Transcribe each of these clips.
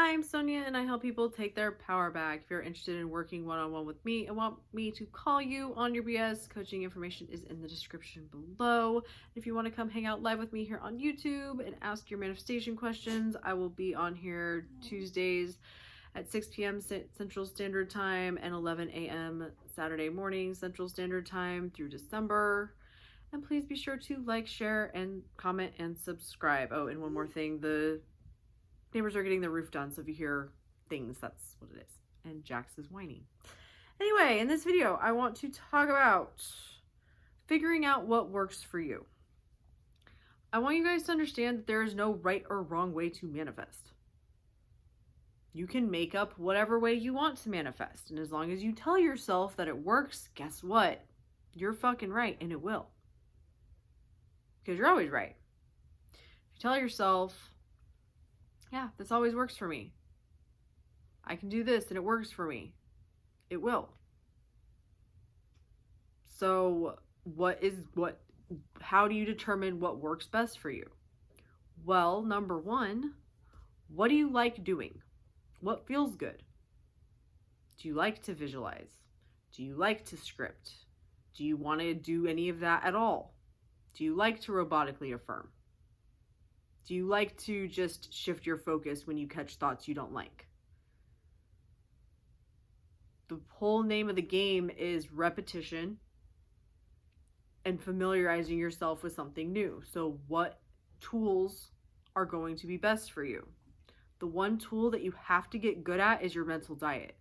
I'm Sonia and I help people take their power back. If you're interested in working one-on-one with me and want me to call you on your BS, coaching information is in the description below. If you want to come hang out live with me here on YouTube and ask your manifestation questions, I will be on here Tuesdays at 6 p.m. Central Standard Time and 11 a.m. Saturday morning Central Standard Time through December. And please be sure to like, share, and comment and subscribe. Oh, and one more thing, the neighbors are getting the roof done, so if you hear things, that's what it is. And Jax is whining. Anyway, in this video, I want to talk about figuring out what works for you. I want you guys to understand that there is no right or wrong way to manifest. You can make up whatever way you want to manifest, and as long as you tell yourself that it works, guess what? You're fucking right, and it will. Because you're always right. If you tell yourself, yeah, this always works for me. I can do this and it works for me. It will. So how do you determine what works best for you? Well, number one, what do you like doing? What feels good? Do you like to visualize? Do you like to script? Do you want to do any of that at all? Do you like to robotically affirm? Do you like to just shift your focus when you catch thoughts you don't like? The whole name of the game is repetition and familiarizing yourself with something new. So what tools are going to be best for you? The one tool that you have to get good at is your mental diet.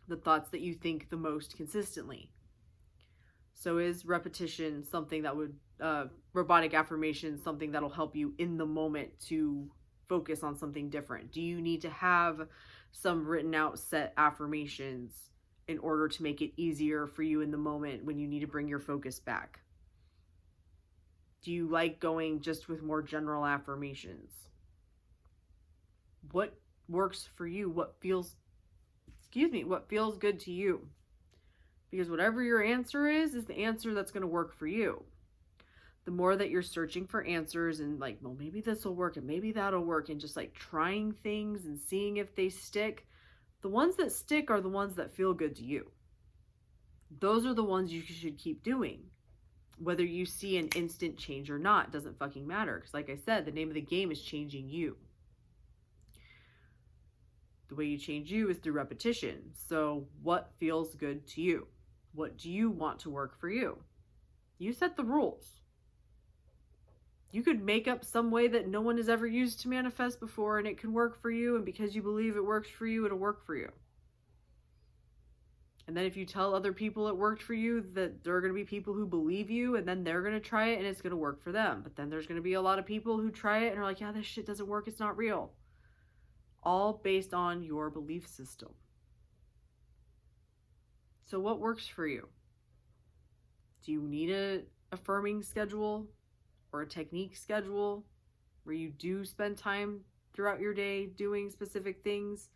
The thoughts that you think the most consistently. So is repetition something that would, robotic affirmation, something that'll help you in the moment to focus on something different? Do you need to have some written out set affirmations in order to make it easier for you in the moment when you need to bring your focus back? Do you like going just with more general affirmations? What works for you? What feels good to you? Because whatever your answer is the answer that's going to work for you. The more that you're searching for answers and like, well, maybe this will work and maybe that'll work, and just like trying things and seeing if they stick, the ones that stick are the ones that feel good to you. Those are the ones you should keep doing. Whether you see an instant change or not doesn't fucking matter. Because like I said, the name of the game is changing you. The way you change you is through repetition. So what feels good to you? What do you want to work for you? You set the rules. You could make up some way that no one has ever used to manifest before and it can work for you, and because you believe it works for you, it'll work for you. And then if you tell other people it worked for you, that there are going to be people who believe you, and then they're going to try it and it's going to work for them. But then there's going to be a lot of people who try it and are like, yeah, this shit doesn't work, it's not real. All based on your belief system. So what works for you? Do you need a affirming schedule or a technique schedule where you do spend time throughout your day doing specific things?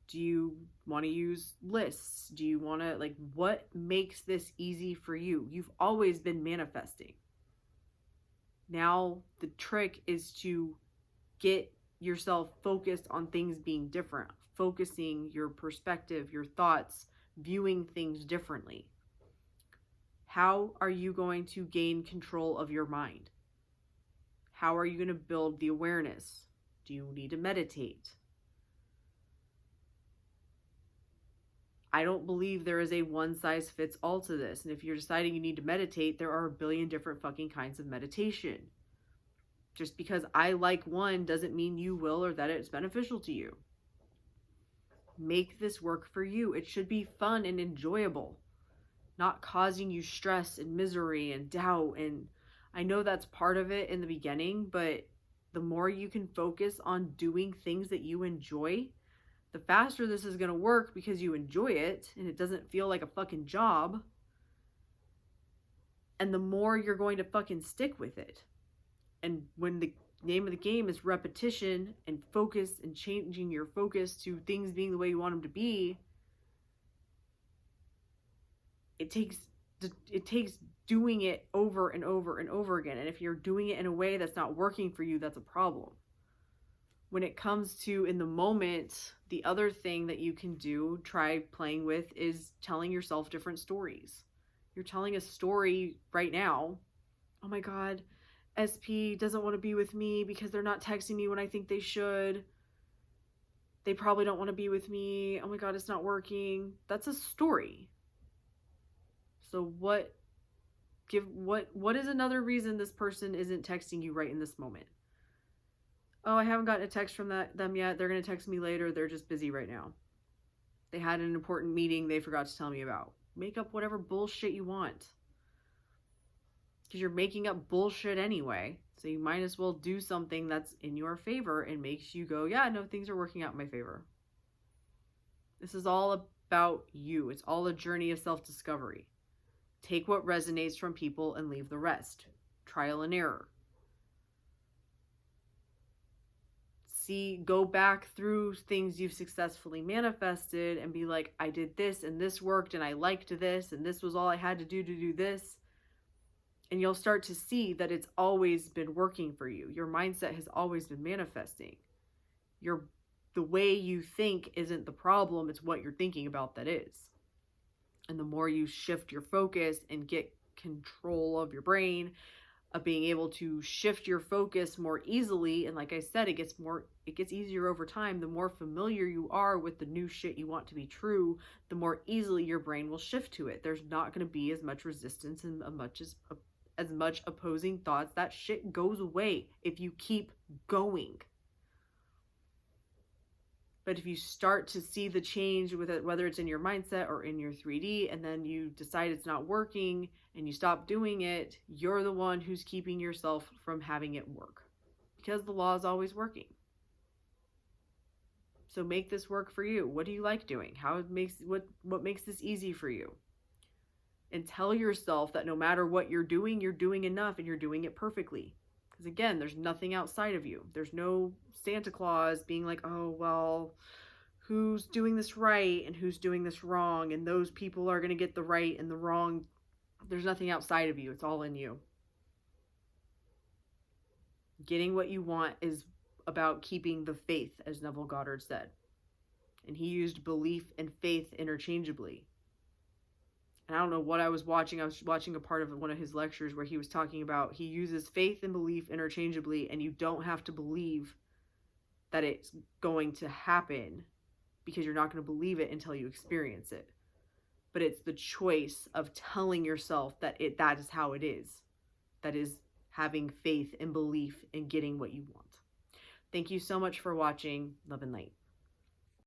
Do you want to use lists? Do you want to, like, what makes this easy for you? You've always been manifesting. Now the trick is to get yourself focused on things being different, focusing your perspective, your thoughts, viewing things differently. How are you going to gain control of your mind? How are you going to build the awareness? Do you need to meditate? I don't believe there is a one size fits all to this. And if you're deciding you need to meditate, there are a billion different fucking kinds of meditation. Just because I like one doesn't mean you will or that it's beneficial to you. Make this work for you. It should be fun and enjoyable, not causing you stress and misery and doubt. And I know that's part of it in the beginning, but the more you can focus on doing things that you enjoy, the faster this is going to work because you enjoy it and it doesn't feel like a fucking job. And the more you're going to fucking stick with it. And when the name of the game is repetition and focus and changing your focus to things being the way you want them to be, it takes doing it over and over and over again. And if you're doing it in a way that's not working for you, that's a problem. When it comes to in the moment, the other thing that you can do, try playing with, is telling yourself different stories. You're telling a story right now. Oh my God, SP doesn't want to be with me because they're not texting me when I think they should. They probably don't want to be with me. Oh my God, it's not working. That's a story. So what is another reason this person isn't texting you right in this moment? Oh, I haven't gotten a text from them yet. They're going to text me later. They're just busy right now. They had an important meeting they forgot to tell me about. Make up whatever bullshit you want. Because you're making up bullshit anyway. So you might as well do something that's in your favor and makes you go, yeah, no, things are working out in my favor. This is all about you. It's all a journey of self-discovery. Take what resonates from people and leave the rest. Trial and error. Go back through things you've successfully manifested and be like, I did this and this worked and I liked this and this was all I had to do this. And you'll start to see that it's always been working for you. Your mindset has always been manifesting. The way you think isn't the problem, it's what you're thinking about that is. And the more you shift your focus and get control of your brain, of being able to shift your focus more easily, and like I said, it gets easier over time. The more familiar you are with the new shit you want to be true, the more easily your brain will shift to it. There's not going to be as much resistance and as much opposing thoughts. That shit goes away if you keep going. But if you start to see the change with it, whether it's in your mindset or in your 3D, and then you decide it's not working and you stop doing it, you're the one who's keeping yourself from having it work, because the law is always working. So make this work for you. What do you like doing? What makes this easy for you? And tell yourself that no matter what you're doing enough and you're doing it perfectly. Because again, there's nothing outside of you. There's no Santa Claus being like, oh, well, who's doing this right and who's doing this wrong, and those people are going to get the right and the wrong. There's nothing outside of you. It's all in you. Getting what you want is about keeping the faith, as Neville Goddard said. And he used belief and faith interchangeably. And I don't know what I was watching. I was watching a part of one of his lectures where he was talking about he uses faith and belief interchangeably, and you don't have to believe that it's going to happen, because you're not going to believe it until you experience it. But it's the choice of telling yourself that is how it is. That is having faith and belief in getting what you want. Thank you so much for watching. Love and light.